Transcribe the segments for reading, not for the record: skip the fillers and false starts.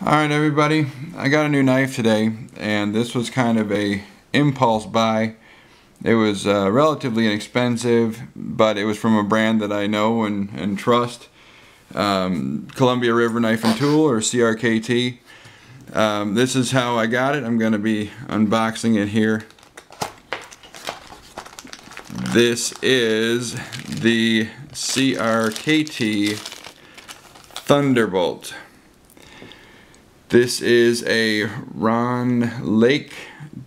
Alright everybody, I got a new knife today, and this was kind of a impulse buy. It was relatively inexpensive, but it was from a brand that I know and trust. Columbia River Knife and Tool, or CRKT. This is how I got it. I'm going to be unboxing it here. This is the CRKT Thunderbolt. This is a Ron Lake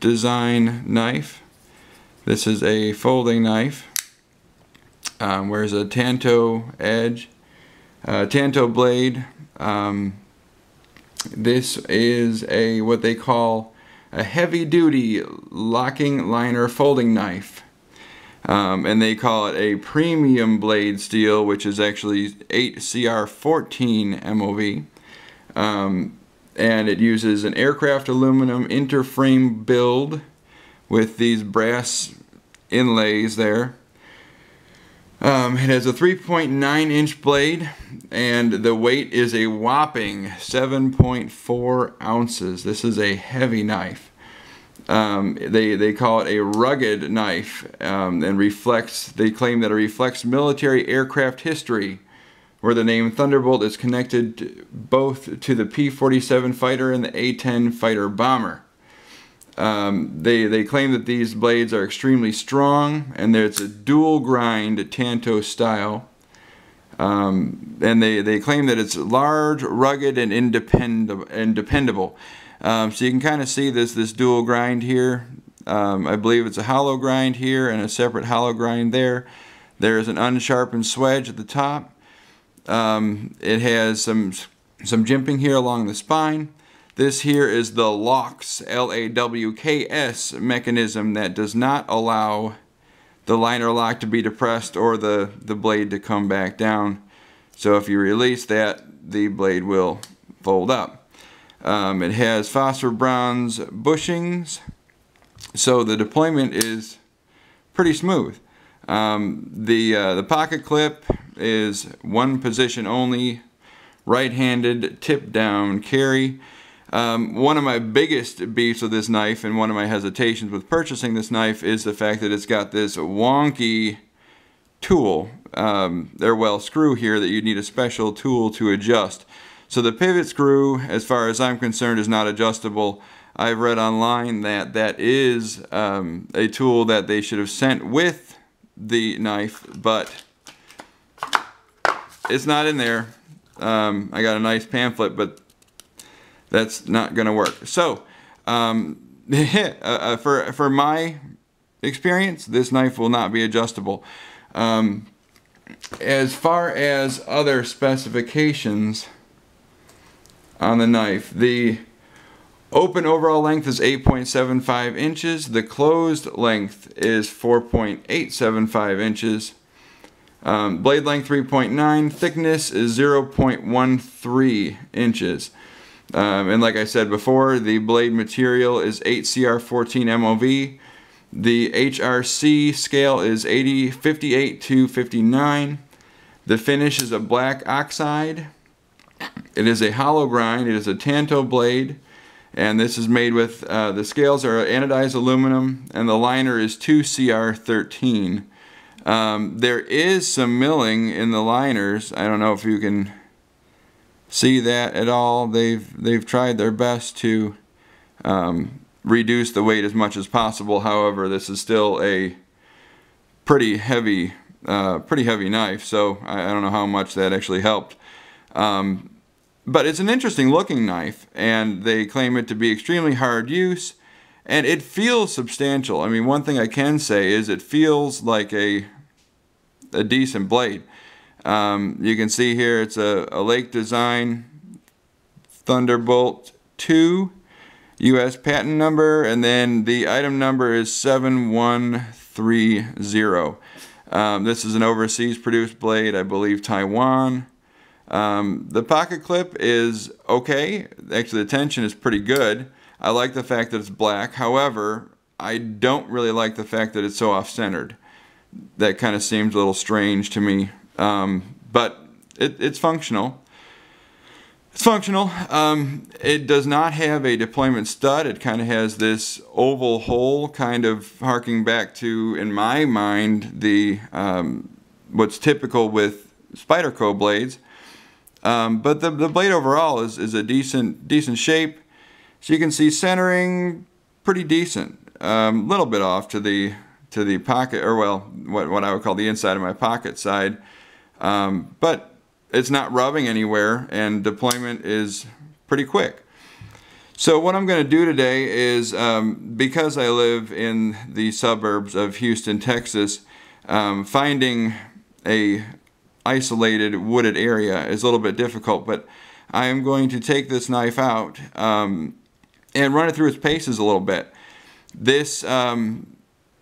design knife. This is a folding knife. Wears a Tanto edge, Tanto blade. This is a what they call a heavy-duty locking liner folding knife, and they call it a premium blade steel, which is actually 8CR14 MOV. And it uses an aircraft aluminum interframe build with these brass inlays there. It has a 3.9 inch blade, and the weight is a whopping 7.4 ounces. This is a heavy knife. They call it a rugged knife, and they claim that it reflects military aircraft history, where the name Thunderbolt is connected both to the P-47 fighter and the A-10 fighter bomber. They claim that these blades are extremely strong, and it's a dual grind Tanto style. And they claim that it's large, rugged, and dependable. So you can kind of see this dual grind here. I believe it's a hollow grind here and a separate hollow grind there. There's an unsharpened swedge at the top. It has some jimping here along the spine. This here is the LAWKS, L-A-W-K-S mechanism that does not allow the liner lock to be depressed or the blade to come back down. So if you release that, the blade will fold up. It has phosphor bronze bushings, so the deployment is pretty smooth. The pocket clip is one position only, right-handed tip down carry. One of my biggest beefs with this knife, and one of my hesitations with purchasing this knife, is the fact that it's got this wonky tool, screw here that you need a special tool to adjust. So the pivot screw, as far as I'm concerned, is not adjustable. I've read online that that is a tool that they should have sent with the knife, but it's not in there. I got a nice pamphlet, but that's not gonna work. So for my experience, this knife will not be adjustable. As far as other specifications on the knife, the open overall length is 8.75 inches. The closed length is 4.875 inches. Blade length 3.9, thickness is 0.13 inches. And like I said before, the blade material is 8CR14 MOV. The HRC scale is 58 to 59. The finish is a black oxide. It is a hollow grind. It is a Tanto blade. And this is made with, the scales are anodized aluminum, and the liner is 2CR13. There is some milling in the liners. I don't know if you can see that at all. They've tried their best to reduce the weight as much as possible. However, this is still a pretty heavy knife, so I don't know how much that actually helped. But it's an interesting looking knife, and they claim it to be extremely hard use, and it feels substantial. I mean, one thing I can say is it feels like a decent blade. You can see here it's a Lake design, Thunderbolt 2, US patent number, and then the item number is 7130. This is an overseas produced blade, I believe Taiwan. The pocket clip is okay. Actually, the tension is pretty good. I like the fact that it's black. However, I don't really like the fact that it's so off-centered. That kind of seems a little strange to me. But it's functional. It's functional. It does not have a deployment stud. It kind of has this oval hole, kind of harking back to, in my mind, the what's typical with Spyderco blades. But the blade overall is a decent shape. So you can see centering pretty decent. Little bit off to the pocket, or well, what I would call the inside of my pocket side. But it's not rubbing anywhere, and deployment is pretty quick. So what I'm going to do today is, because I live in the suburbs of Houston, Texas, finding a isolated wooded area is a little bit difficult, but I am going to take this knife out and run it through its paces a little bit.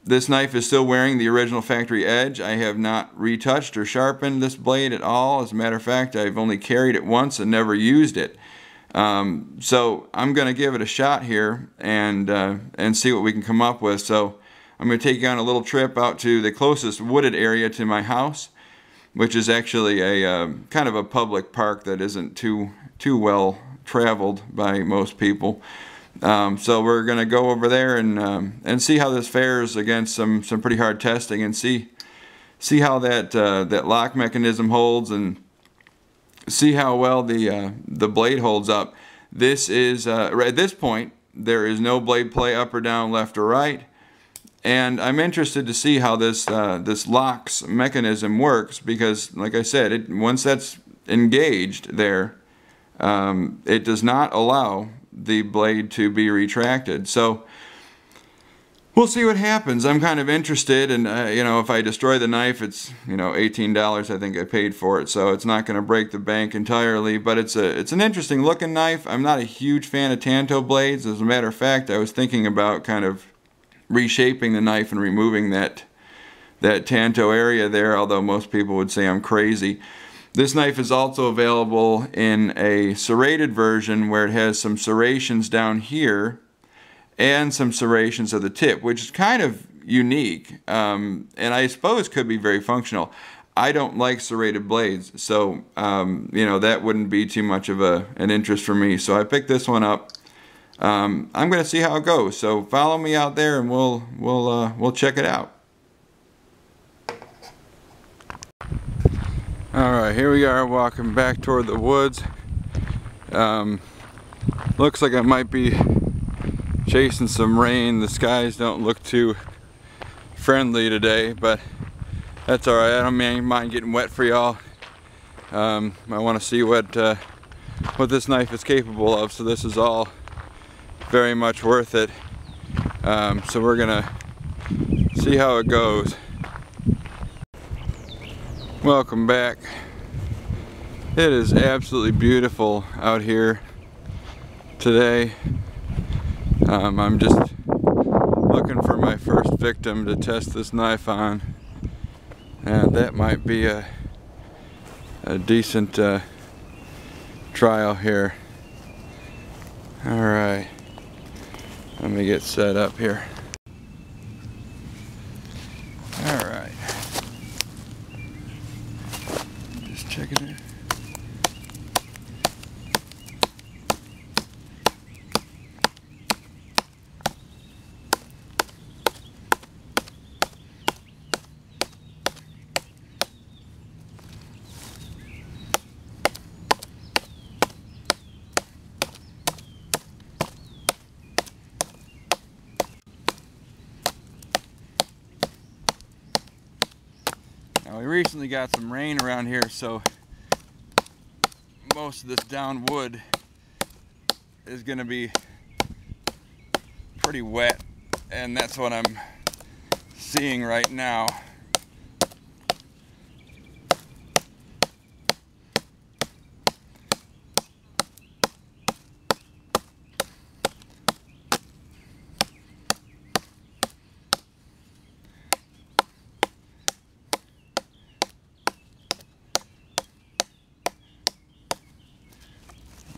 This knife is still wearing the original factory edge. I have not retouched or sharpened this blade at all. As a matter of fact, I've only carried it once and never used it. So I'm going to give it a shot here and see what we can come up with. So I'm going to take you on a little trip out to the closest wooded area to my house, which is actually a kind of a public park that isn't too well traveled by most people. So we're going to go over there and see how this fares against some pretty hard testing, and see how that lock mechanism holds, and see how well the blade holds up. This is at this point there is no blade play up or down, left or right, and I'm interested to see how this LAWKS mechanism works, because like I said, once that's engaged there, it does not allow the blade to be retracted. So we'll see what happens. I'm kind of interested, and you know, if I destroy the knife, it's, you know, $18 I think I paid for it, so it's not going to break the bank entirely, but it's an interesting looking knife. I'm not a huge fan of Tanto blades. As a matter of fact, I was thinking about kind of reshaping the knife and removing that Tanto area there, although most people would say I'm crazy. This knife is also available in a serrated version, where it has some serrations down here and some serrations at the tip, which is kind of unique, and I suppose could be very functional. I don't like serrated blades, so you know, that wouldn't be too much of an interest for me. So I picked this one up. I'm going to see how it goes. So follow me out there, and we'll check it out. Alright, here we are walking back toward the woods. Looks like I might be chasing some rain. The skies don't look too friendly today, but that's alright. I don't mind getting wet for y'all. I want to see what this knife is capable of, so this is all very much worth it. So we're gonna see how it goes. Welcome back. It is absolutely beautiful out here today. I'm just looking for my first victim to test this knife on, and that might be a decent trial here. Alright, let me get set up here. Alright. Checking it. Now we recently got some rain around here, so most of this down wood is going to be pretty wet, and that's what I'm seeing right now.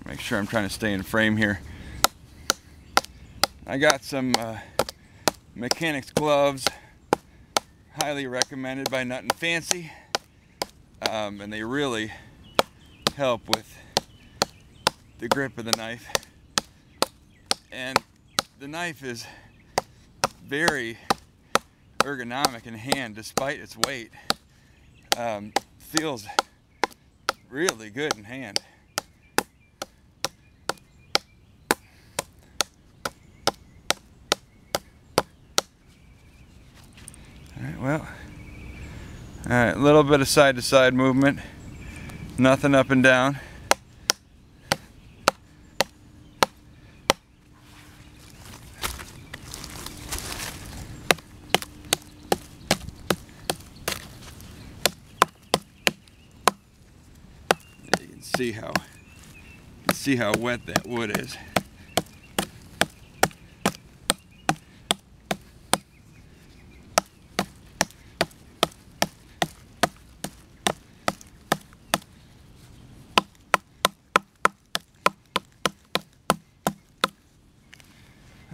Make sure I'm trying to stay in frame here. I got some mechanics gloves, highly recommended by Nut and Fancy, and they really help with the grip of the knife. And the knife is very ergonomic in hand despite its weight. Feels really good in hand. Alright, well, alright, a little bit of side to side movement, nothing up and down. You can see how wet that wood is.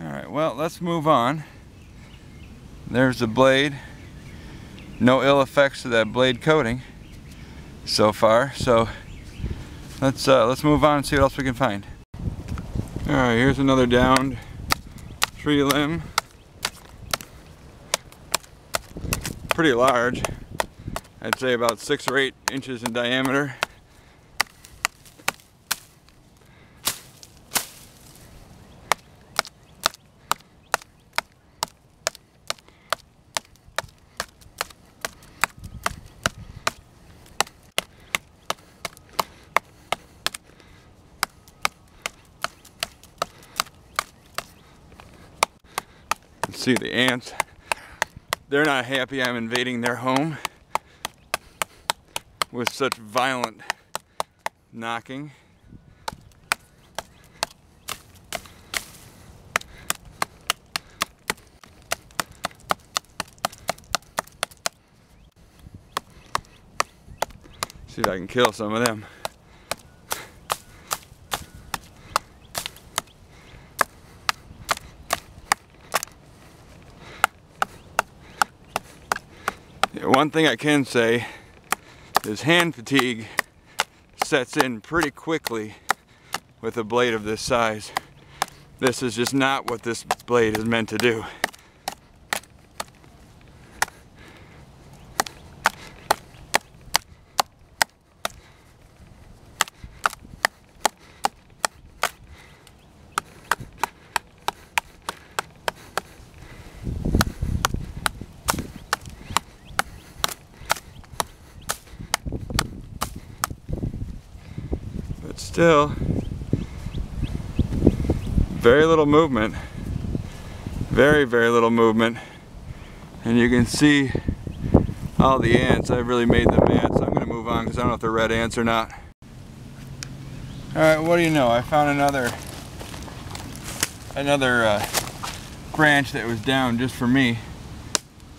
Alright, well, let's move on. There's the blade. No ill effects to that blade coating so far, so let's move on and see what else we can find. Alright, here's another downed tree limb. Pretty large. I'd say about 6 or 8 inches in diameter. See the ants. They're not happy I'm invading their home with such violent knocking. See if I can kill some of them. One thing I can say is hand fatigue sets in pretty quickly with a blade of this size. This is just not what this blade is meant to do. Still, very little movement, very little movement, and you can see all the ants. I've really made them mad, so I'm going to move on because I don't know if they're red ants or not. Alright, what do you know, I found another branch that was down just for me,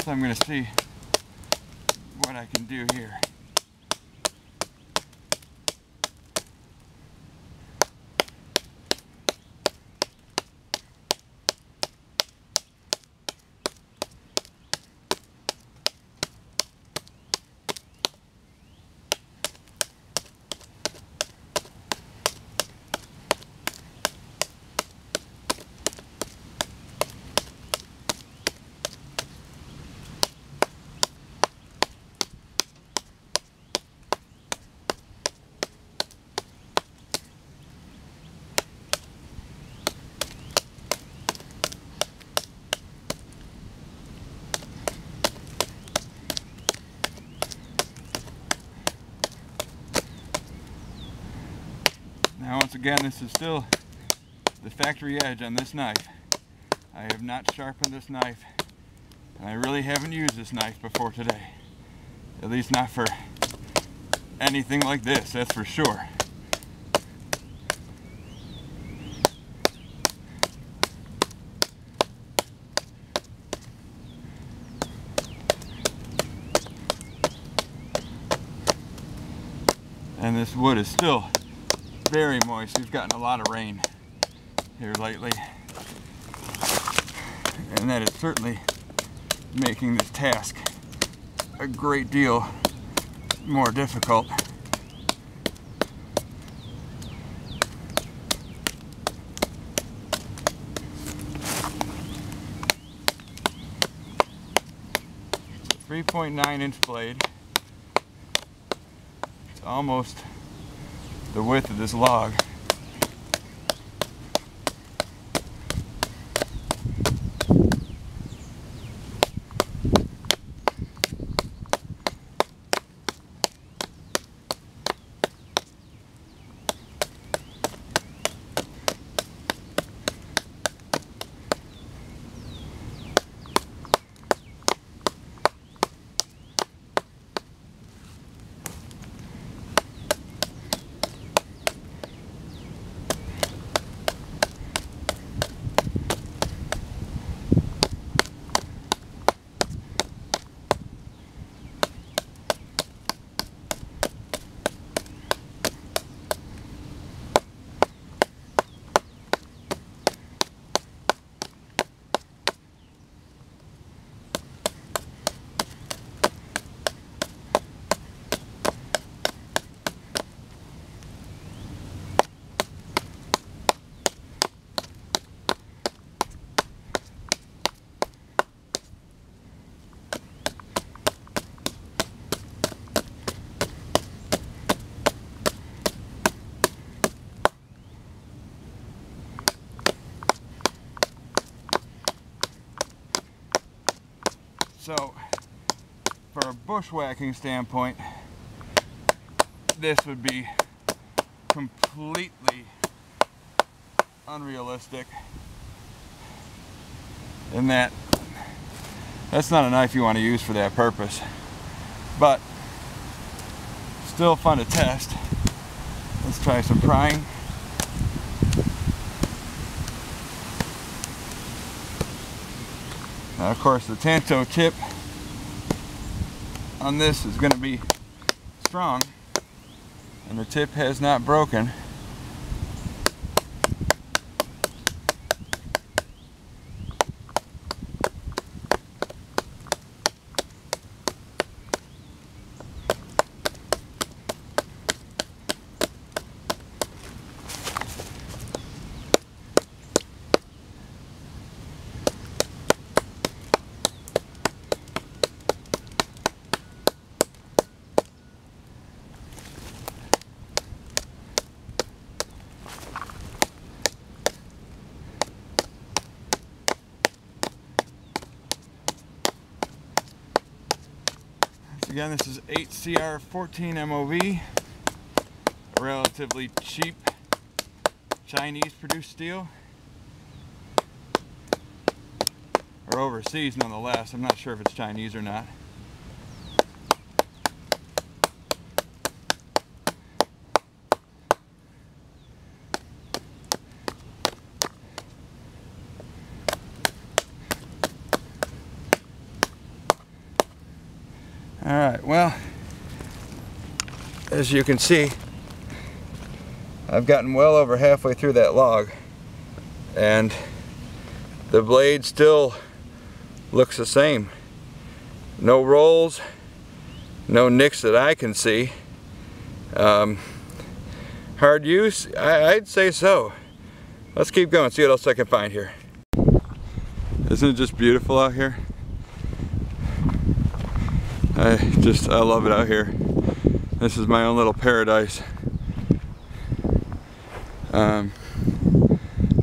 so I'm going to see what I can do here. Now once again, this is still the factory edge on this knife. I have not sharpened this knife, and I really haven't used this knife before today. At least not for anything like this, that's for sure. And this wood is still very moist. We've gotten a lot of rain here lately, and that is certainly making this task a great deal more difficult. 3.9-inch blade. It's almost the width of this log. So, for a bushwhacking standpoint, this would be completely unrealistic in that that's not a knife you want to use for that purpose, but still fun to test. Let's try some prying. Now, of course, the Tanto tip on this is going to be strong, and the tip has not broken. Again, this is 8CR14 MOV, a relatively cheap Chinese produced steel, or overseas nonetheless. I'm not sure if it's Chinese or not. Alright, well, as you can see, I've gotten well over halfway through that log, and the blade still looks the same. No rolls, no nicks that I can see. Hard use? I'd say so. Let's keep going, see what else I can find here. Isn't it just beautiful out here? I love it out here. This is my own little paradise. I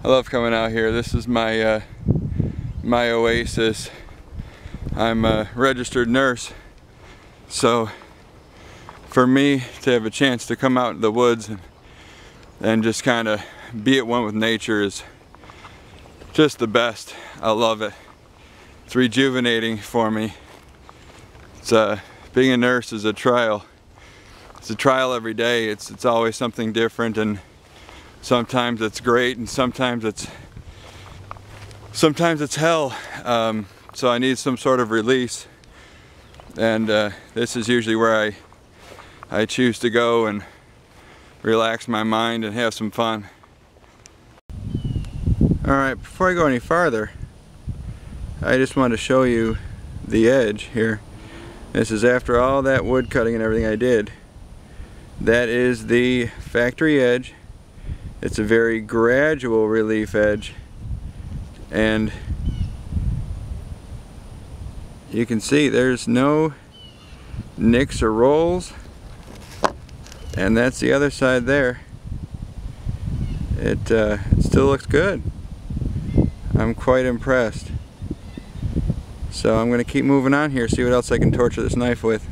love coming out here. This is my my oasis. I'm a registered nurse, so for me to have a chance to come out in the woods and just kind of be at one with nature is just the best. I love it. It's rejuvenating for me. It's being a nurse is a trial. It's a trial every day. It's always something different, and sometimes it's great, and sometimes it's hell. So I need some sort of release, and this is usually where I choose to go and relax my mind and have some fun. Alright, before I go any farther, I just want to show you the edge here. This is after all that wood cutting and everything I did. That is the factory edge. It's a very gradual relief edge, and you can see there's no nicks or rolls, and that's the other side there. It still looks good. I'm quite impressed. So I'm going to keep moving on here, see what else I can torture this knife with.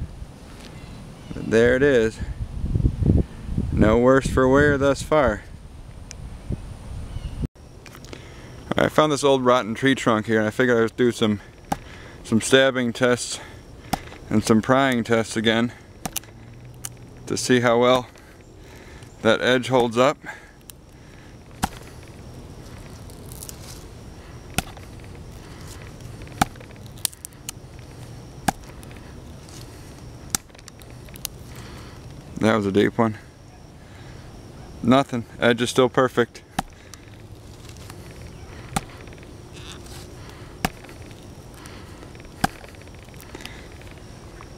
But there it is. No worse for wear thus far. I found this old rotten tree trunk here, and I figured I would do some stabbing tests and some prying tests again to see how well that edge holds up. That was a deep one. Nothing. Edge is still perfect.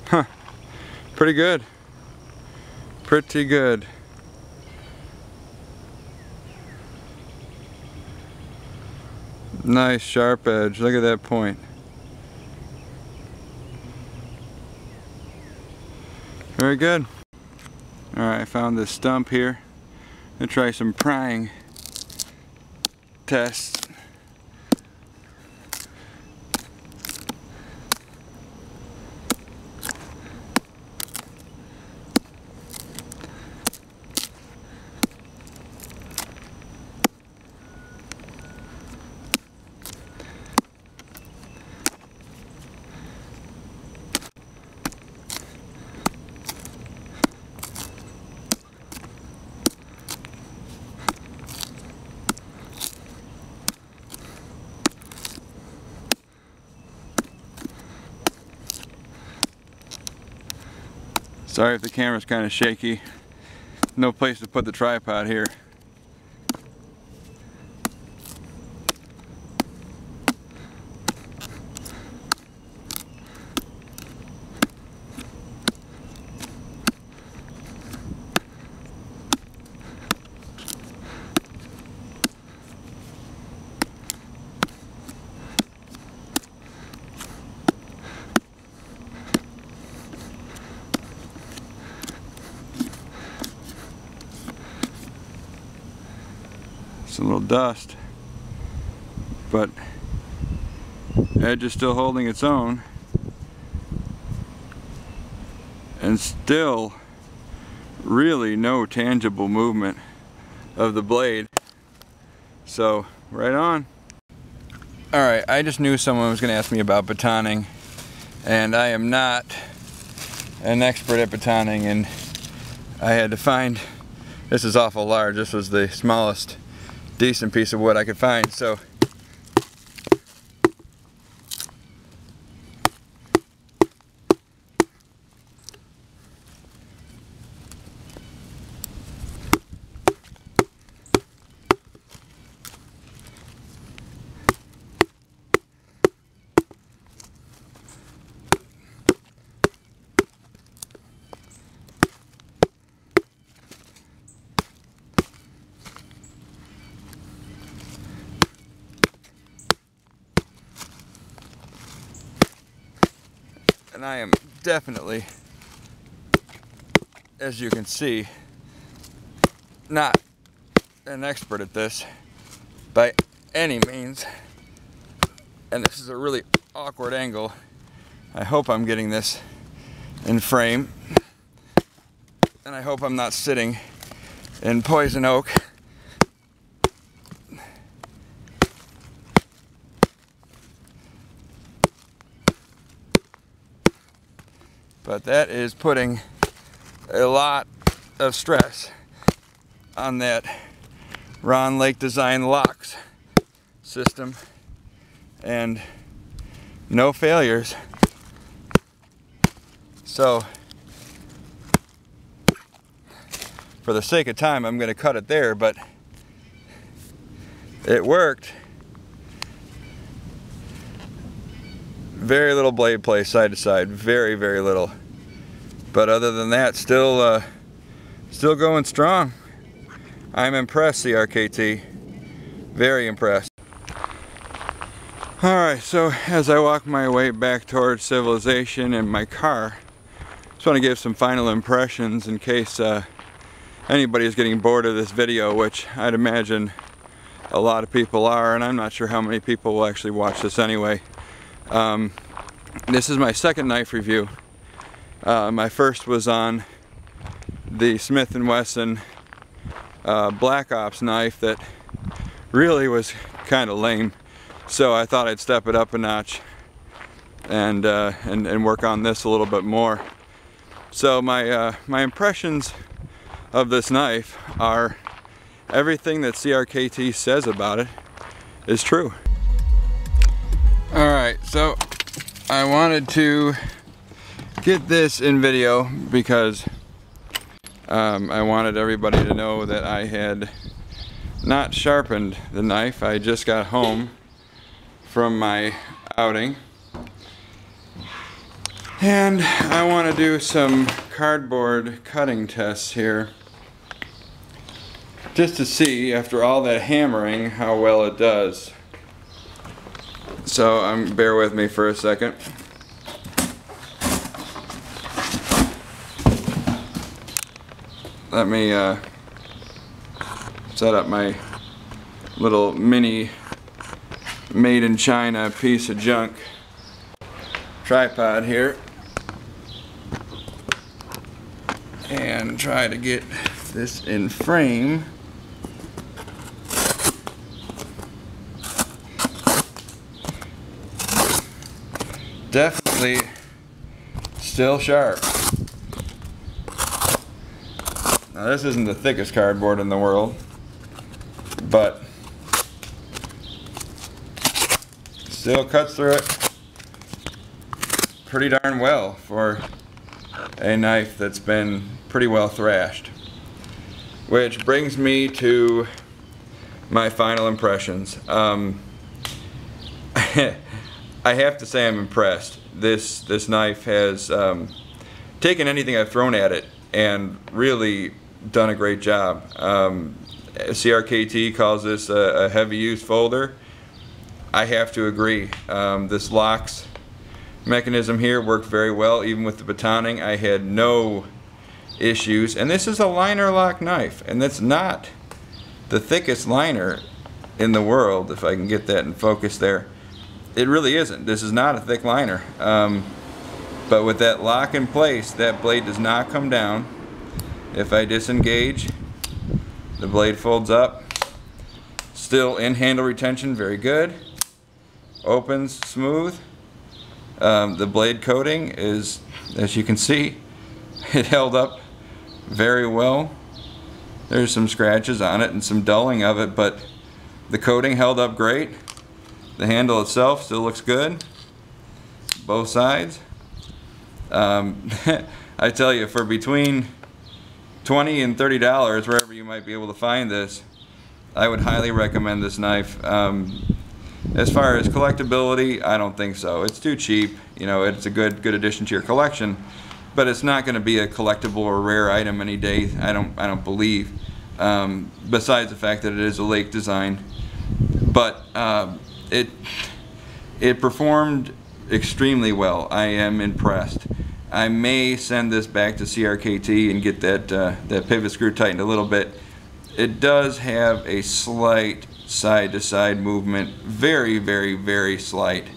Huh. Pretty good. Pretty good. Nice sharp edge. Look at that point. Very good. Alright, I found this stump here. I'm gonna try some prying tests. Sorry if the camera's kind of shaky. No place to put the tripod here. Some little dust, but edge is still holding its own, and still really no tangible movement of the blade. So right on. Alright, I just knew someone was going to ask me about batoning, and I am not an expert at batoning, and I had to find, this is awful large, this was the smallest decent piece of wood I could find, so and I am definitely, as you can see, not an expert at this by any means, and this is a really awkward angle. I hope I'm getting this in frame, and I hope I'm not sitting in poison oak. But that is putting a lot of stress on that Ron Lake Design LAWKS system, and no failures. So for the sake of time, I'm going to cut it there, but it worked. Very little blade play side to side, very, very little. But other than that, still going strong. I'm impressed, CRKT. Very impressed. Alright, so as I walk my way back towards civilization in my car, just want to give some final impressions in case anybody is getting bored of this video, which I'd imagine a lot of people are, and I'm not sure how many people will actually watch this anyway. This is my second knife review. My first was on the Smith & Wesson Black Ops knife that really was kind of lame, so I thought I'd step it up a notch and work on this a little bit more. So my impressions of this knife are everything that CRKT says about it is true. Alright, so I wanted to get this in video because I wanted everybody to know that I had not sharpened the knife. I just got home from my outing and I want to do some cardboard cutting tests here, just to see, after all that hammering, how well it does. So bear with me for a second. Let me set up my little mini made in China piece of junk tripod here and try to get this in frame. Definitely still sharp. Now this isn't the thickest cardboard in the world, but still cuts through it pretty darn well for a knife that's been pretty well thrashed. Which brings me to my final impressions. I have to say I'm impressed. This knife has taken anything I've thrown at it and really done a great job. CRKT calls this a heavy use folder. I have to agree. This LAWKS mechanism here worked very well, even with the batoning. I had no issues, and this is a liner lock knife, and that's not the thickest liner in the world, if I can get that in focus there. It really isn't. This is not a thick liner, but with that lock in place, that blade does not come down. If I disengage, the blade folds up. Still in handle retention, very good. Opens smooth. The blade coating is, as you can see, it held up very well. There's some scratches on it and some dulling of it, but the coating held up great. The handle itself still looks good, both sides. I tell you, for between $20 and $30, wherever you might be able to find this, I would highly recommend this knife. As far as collectability, I don't think so. It's too cheap. You know, it's a good addition to your collection, but it's not going to be a collectible or rare item any day. I don't believe. Besides the fact that it is a Lake design, but it performed extremely well. I am impressed. I may send this back to CRKT and get that pivot screw tightened a little bit. It does have a slight side-to-side movement, very, very, very slight.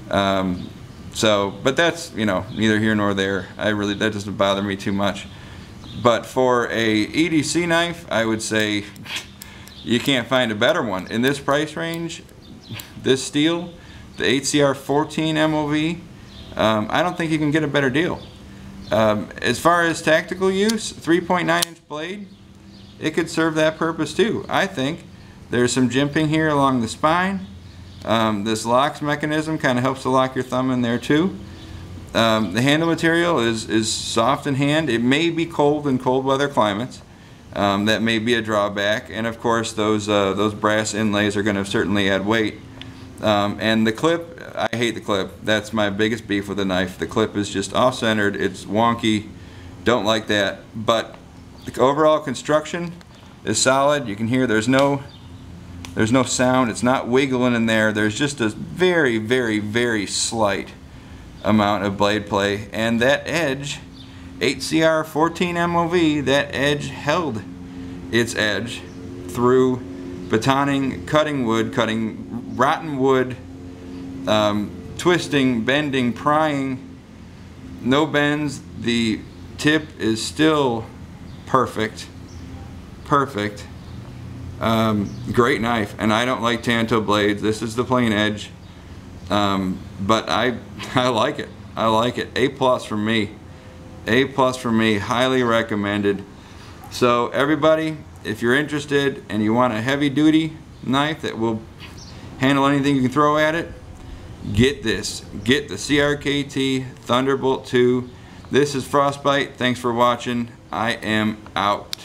But that's, you know, neither here nor there. That doesn't bother me too much. But for a EDC knife, I would say you can't find a better one in this price range. This steel, the 8CR14 MOV, I don't think you can get a better deal. As far as tactical use, 3.9-inch blade, it could serve that purpose too. I think there's some jimping here along the spine. This LAWKS mechanism kind of helps to lock your thumb in there too. The handle material is soft in hand. It may be cold in cold weather climates. That may be a drawback, and of course those brass inlays are going to certainly add weight. And the clip, I hate the clip. That's my biggest beef with the knife. The clip is just off-centered. It's wonky. Don't like that. But the overall construction is solid. You can hear there's no There's no sound. It's not wiggling in there. There's just a very, very, very slight amount of blade play. And that edge, 8CR 14 MOV, that edge held its edge through batoning, cutting wood, cutting rotten wood, twisting, bending, prying. No bends. The tip is still perfect. Perfect. Great knife. And I don't like Tanto blades. This is the plain edge. But I like it. I like it. A+ from me. A+ from me. Highly recommended. So everybody, if you're interested and you want a heavy duty knife that will handle anything you can throw at it, get this. Get the CRKT Thunderbolt 2. This is Frostbite. Thanks for watching. I am out.